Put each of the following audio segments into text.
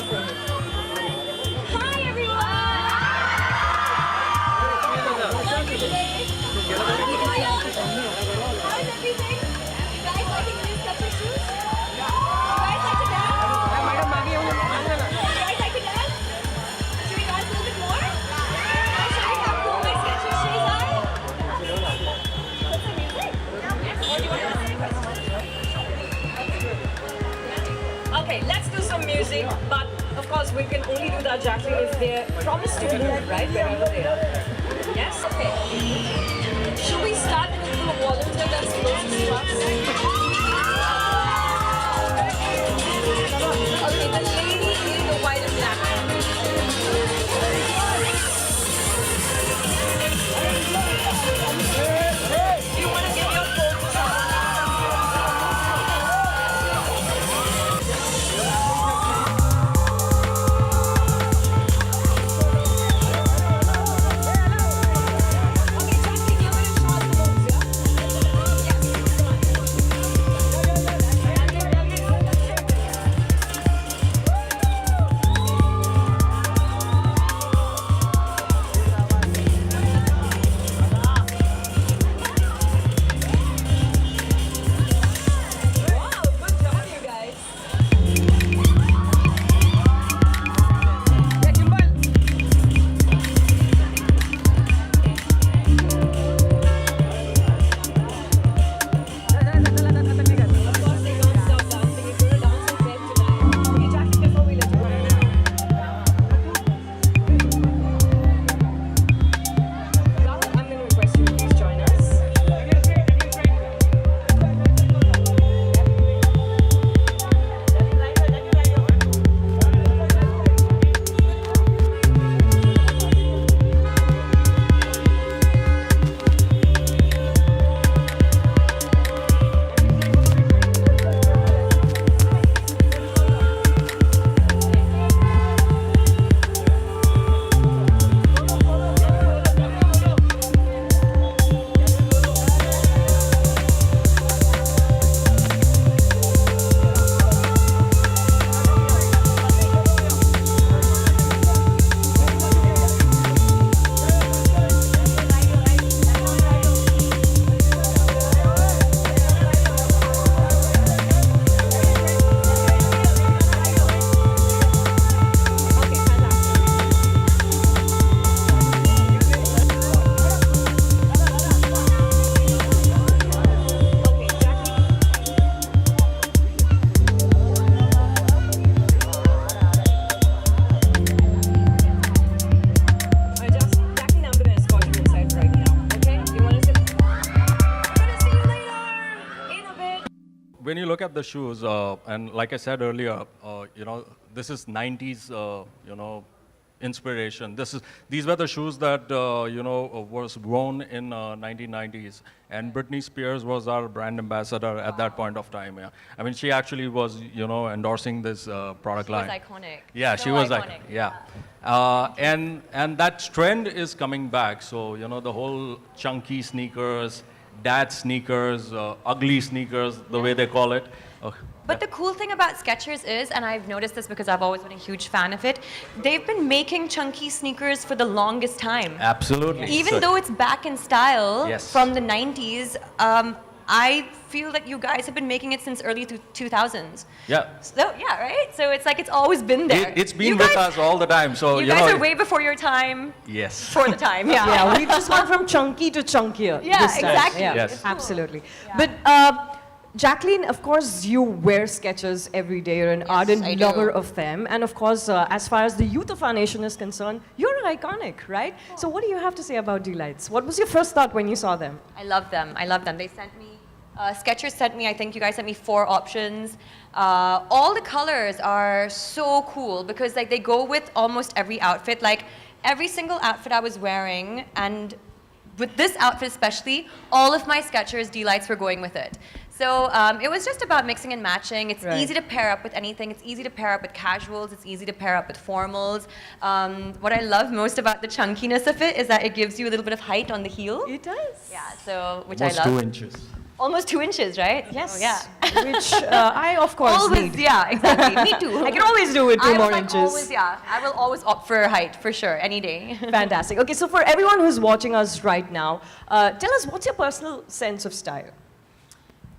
Hi everyone! How's everything? You guys liking the new Skechers shoes? You guys like to dance? You guys like to dance? Should we dance a little bit more? I'll show you how cool my Skechers shoes are. Put some music? Or do you want to ask any questions? Okay, let's do some music, but of course we can only do that, Jacqueline, if they promise to move, right, wherever they are. Yes? Okay. Should we start with the volunteer that's close to us? Okay, the lady in the white and black. Do you want to give your phone to someone? When you look at the shoes, and like I said earlier, this is 90s, inspiration. These were the shoes that, was worn in 1990s. And Britney Spears was our brand ambassador at that point of time. Yeah. I mean, she actually was, endorsing this product line. She was iconic. Yeah, So she was iconic. Yeah. And that trend is coming back. So, the whole chunky sneakers, dad sneakers, ugly sneakers, the way they call it. But the cool thing about Skechers is, and I've noticed this because I've always been a huge fan of it, they've been making chunky sneakers for the longest time. Absolutely. Even though it's back in style Yes. from the 90s, I feel that you guys have been making it since early 2000s. Yeah. So, yeah, right? So it's like it's always been there. It's been You with guys- us all the time. So, You guys are way before your time. Yes. For the time, yeah. Yeah, we've just gone from chunky to chunkier. Yeah, this time. exactly. Yeah, Yes. It's cool. absolutely. Yeah. But Jacqueline, of course, you wear Skechers every day. You're an ardent I do. lover of them. And of course, as far as the youth of our nation is concerned, you're iconic, right? So what do you have to say about Delights? What was your first thought when you saw them? I love them. I love them. They sent me, Skechers sent me, I think you guys sent me 4 options. All the colors are so cool because like they go with almost every outfit. Like every single outfit I was wearing, and with this outfit especially, all of my Skechers Delights were going with it. So it was just about mixing and matching. It's Right. easy to pair up with anything. It's easy to pair up with casuals. It's easy to pair up with formals. What I love most about the chunkiness of it is that it gives you a little bit of height on the heel. It does. Yeah, so which Almost I love. 2 inches. Almost 2 inches, right? Yes. Oh, yeah. which I, of course, Always, need. yeah, exactly. Me too. I can always do with 2 more inches. Always, yeah. I will always opt for height, for sure, any day. Fantastic. Okay, so for everyone who's watching us right now, tell us, what's your personal sense of style?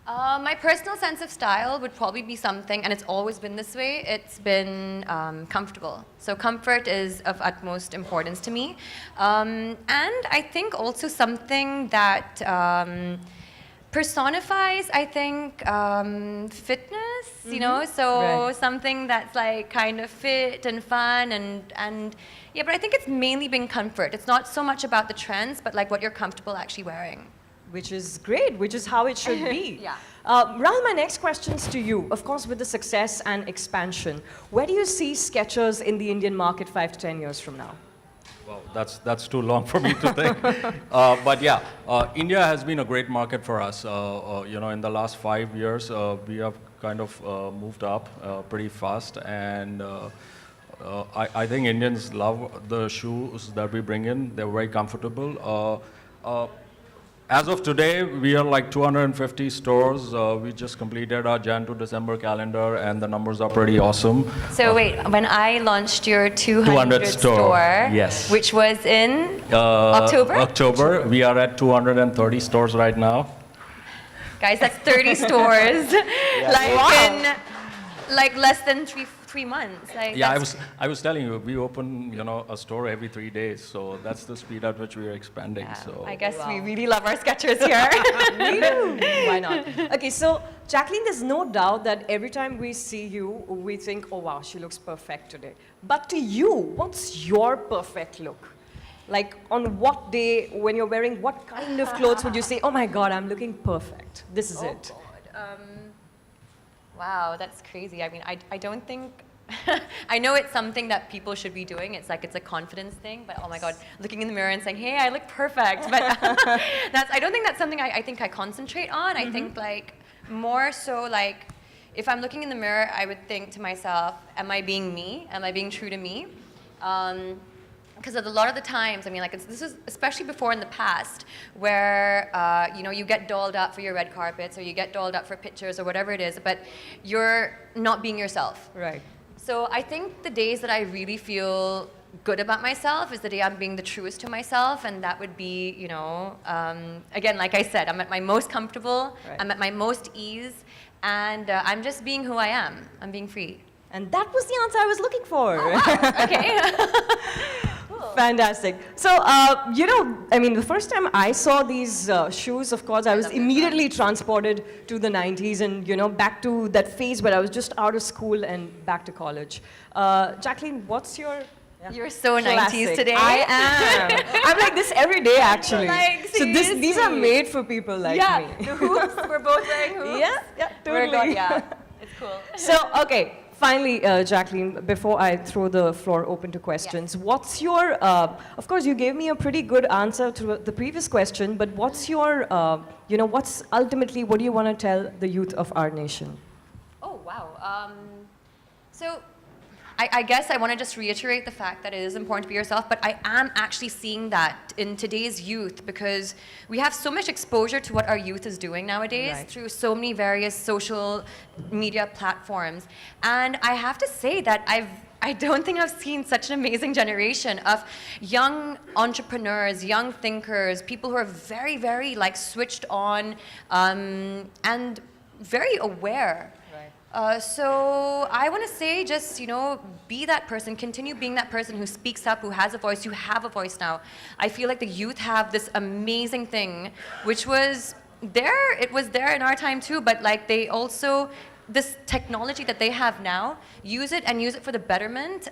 My personal sense of style would probably be something, and it's always been this way, it's been comfortable. So comfort is of utmost importance to me. And I think also something that personifies, I think, fitness, you know? So Right. something that's like kind of fit and fun and yeah, but I think it's mainly been comfort. It's not so much about the trends, but like what you're comfortable actually wearing. Which is great, which is how it should be. Yeah. Rahul, my next question's to you. Of course, with the success and expansion, where do you see Skechers in the Indian market 5 to 10 years from now? Well, that's too long for me to think. But yeah, India has been a great market for us. You know, in the last 5 years, we have kind of moved up pretty fast, and I think Indians love the shoes that we bring in. They're very comfortable. As of today, we are like 250 stores. We just completed our Jan to December calendar, and the numbers are pretty awesome. So wait, when I launched your 200 store, yes. which was in October? October. We are at 230 stores right now. Guys, that's 30 stores. Like in like less than three months. Like Yeah, that's- I was telling you, we open, you know, a store every 3 days, so that's the speed at which we are expanding. yeah, So I guess we really love our Skechers here. Me too. Why not? Okay, so Jacqueline, there's no doubt that every time we see you, we think, oh wow, she looks perfect today. But to you, what's your perfect look? Like on what day, when you're wearing what kind of clothes would you say, oh my God, I'm looking perfect. This is it. God. Wow, that's crazy. I mean, I don't think, I know it's something that people should be doing. It's like, it's a confidence thing, but oh my God, looking in the mirror and saying, hey, I look perfect. But I don't think that's something I think I concentrate on. I think like more so like, if I'm looking in the mirror, I would think to myself, am I being me? Am I being true to me? Because a lot of the times, I mean, like this is especially before in the past, where you know, you get dolled up for your red carpets, or you get dolled up for pictures, or whatever it is, but you're not being yourself. Right. So I think the days that I really feel good about myself is the day I'm being the truest to myself, and that would be, you know, again, like I said, I'm at my most comfortable, Right. I'm at my most ease, and I'm just being who I am. I'm being free. And that was the answer I was looking for. Okay. Fantastic. So, you know, I mean, the first time I saw these shoes, of course, I was immediately transported to the 90s and, you know, back to that phase where I was just out of school and back to college. Jacqueline, what's your You're so classic? 90s today. I am. I'm like this every day, actually. Like, so these are seriously. made for people like Yeah, me. the hoops. We're both wearing hoops. Yeah, We're totally. yeah, it's cool. So, okay, finally, Jacqueline, before I throw the floor open to questions, what's your, of course, you gave me a pretty good answer to the previous question, but what's your, you know, what's ultimately, what do you want to tell the youth of our nation? Oh, wow. So I guess I want to just reiterate the fact that it is important to be yourself, but I am actually seeing that in today's youth because we have so much exposure to what our youth is doing nowadays Right. through so many various social media platforms. And I have to say that I don't think I've seen such an amazing generation of young entrepreneurs, young thinkers, people who are very, very like switched on and very aware. So I want to say just, you know, be that person, continue being that person who speaks up, who has a voice. You have a voice now. I feel like the youth have this amazing thing, which was there, it was there in our time too, but like they also, this technology that they have now, use it and use it for the betterment,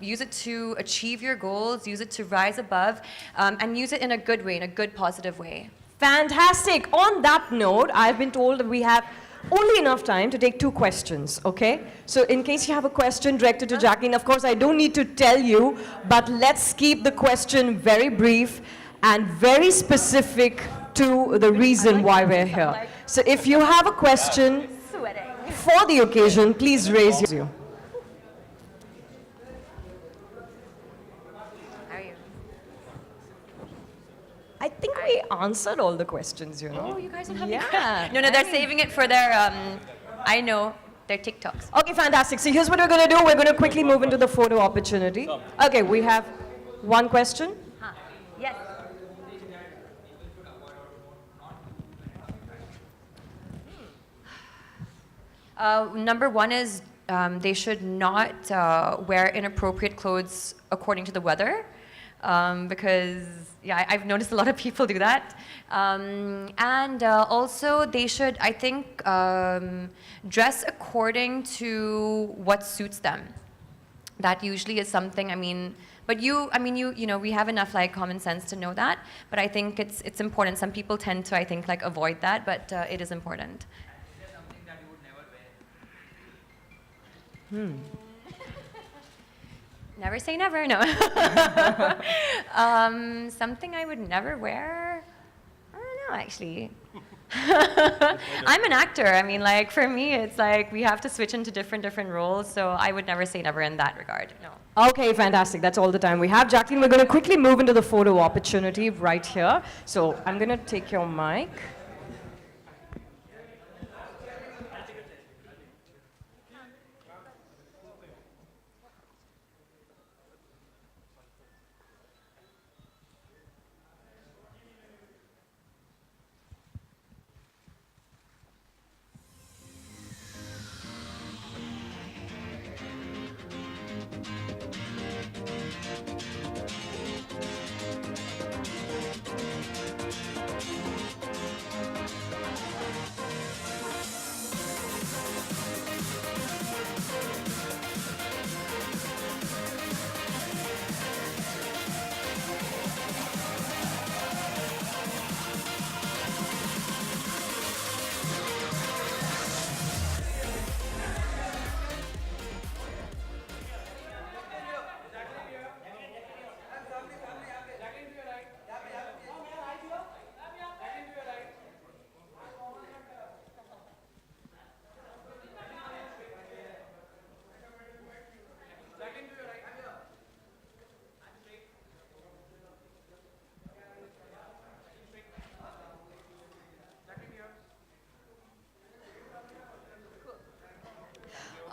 use it to achieve your goals, use it to rise above, and use it in a good way, in a good, positive way. Fantastic. On that note, I've been told that we have only enough time to take 2 questions, okay? So in case you have a question directed to Jacqueline, of course, I don't need to tell you, but let's keep the question very brief and very specific to the reason why we're here. So if you have a question for the occasion, please raise your hand. How are you? I think answered all the questions, you know. Oh, you guys don't have Yeah. No, they're saving it for their, I know, their TikToks. Okay, fantastic. So here's what we're going to do. We're going to quickly move into the photo opportunity. Okay, we have one question. Huh. Yes. Number one is they should not wear inappropriate clothes according to the weather, because yeah, I've noticed a lot of people do that. And also they should, I think, dress according to what suits them. That usually is something, but you know, we have enough like common sense to know that, but I think it's important. Some people tend to, I think, like avoid that, but it is important. Never say never, no. Something I would never wear? I don't know, actually. I'm an actor. Like, for me, it's like we have to switch into different roles, so I would never say never in that regard, no. Okay, fantastic. That's all the time we have. Jacqueline, we're going to quickly move into the photo opportunity right here. So I'm going to take your mic.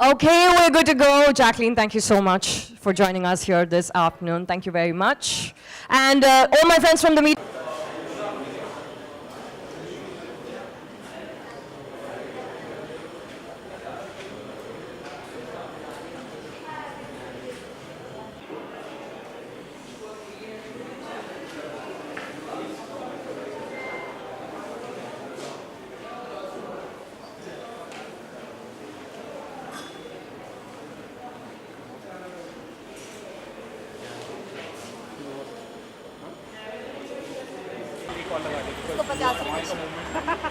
Okay, we're good to go. Jacqueline, thank you so much for joining us here this afternoon. Thank you very much. And all my friends from the media. इसको 50 रुपये